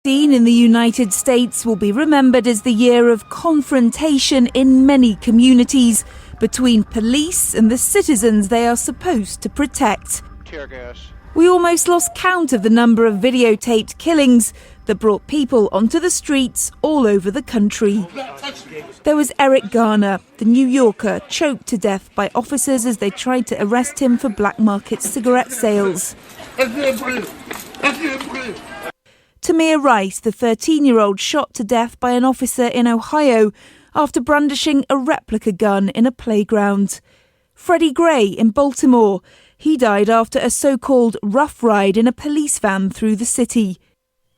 In the United States will be remembered as the year of confrontation in many communities between police and the citizens they are supposed to protect. Tear gas. We almost lost count of the number of videotaped killings that brought people onto the streets all over the country. There was Eric Garner, the New Yorker, choked to death by officers as they tried to arrest him for black market cigarette sales. Tamir Rice, the 13-year-old, shot to death by an officer in Ohio after brandishing a replica gun in a playground. Freddie Gray in Baltimore, he died after a so-called rough ride in a police van through the city.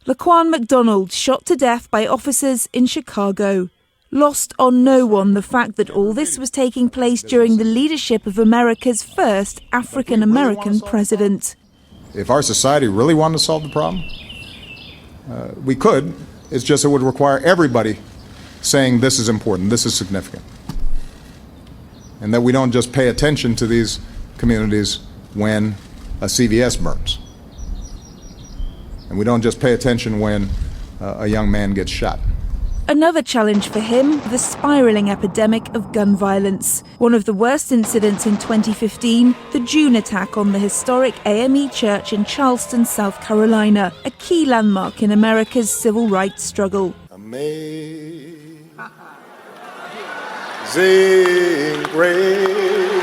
Laquan McDonald shot to death by officers in Chicago. Lost on no one the fact that all this was taking place during the leadership of America's first African-American president. If our society really wanted to solve the problem, we could. It's just it would require everybody saying this is important, this is significant. And that we don't just pay attention to these communities when a CVS burns. And we don't just pay attention when a young man gets shot. Another challenge for him, the spiralling epidemic of gun violence. One of the worst incidents in 2015, the June attack on the historic AME Church in Charleston, South Carolina, a key landmark in America's civil rights struggle. Amazing grace,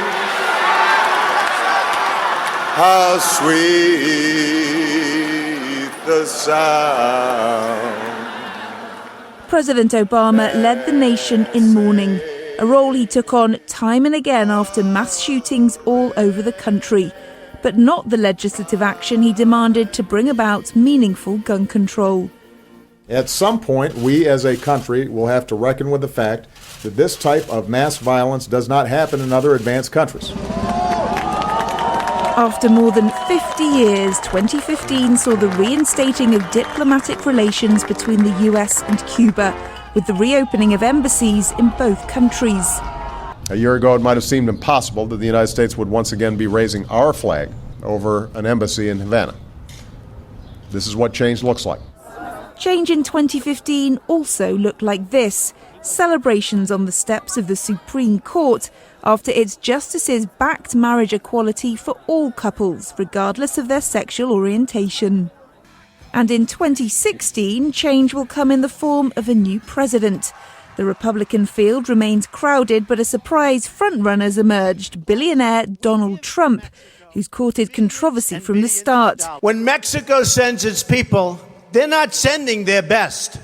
how sweet the sound. President Obama led the nation in mourning, a role he took on time and again after mass shootings all over the country, but not the legislative action he demanded to bring about meaningful gun control. At some point, we as a country will have to reckon with the fact that this type of mass violence does not happen in other advanced countries. After more than 50 years, 2015 saw the reinstating of diplomatic relations between the US and Cuba, with the reopening of embassies in both countries. A year ago, it might have seemed impossible that the United States would once again be raising our flag over an embassy in Havana. This is what change looks like. Change in 2015 also looked like this. Celebrations on the steps of the Supreme Court after its justices backed marriage equality for all couples, regardless of their sexual orientation. And in 2016, change will come in the form of a new president. The Republican field remains crowded, but a surprise frontrunner's emerged, billionaire Donald Trump, who's courted controversy from the start. When Mexico sends its people, they're not sending their best.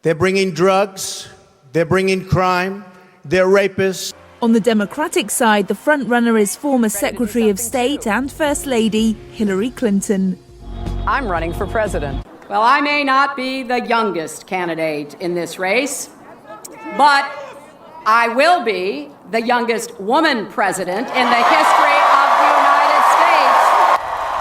They're bringing drugs, they're bringing crime, they're rapists. On the Democratic side, the frontrunner is former Secretary of State and First Lady Hillary Clinton. I'm running for president. Well, I may not be the youngest candidate in this race, but I will be the youngest woman president in the history of the United States.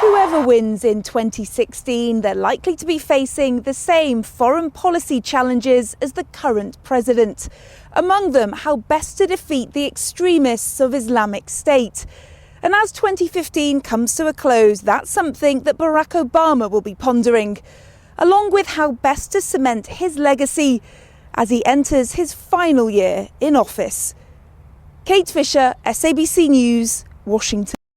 Whoever wins in 2016, they're likely to be facing the same foreign policy challenges as the current president. Among them, how best to defeat the extremists of Islamic State. And as 2015 comes to a close, that's something that Barack Obama will be pondering, along with how best to cement his legacy as he enters his final year in office. Kate Fisher, SABC News, Washington.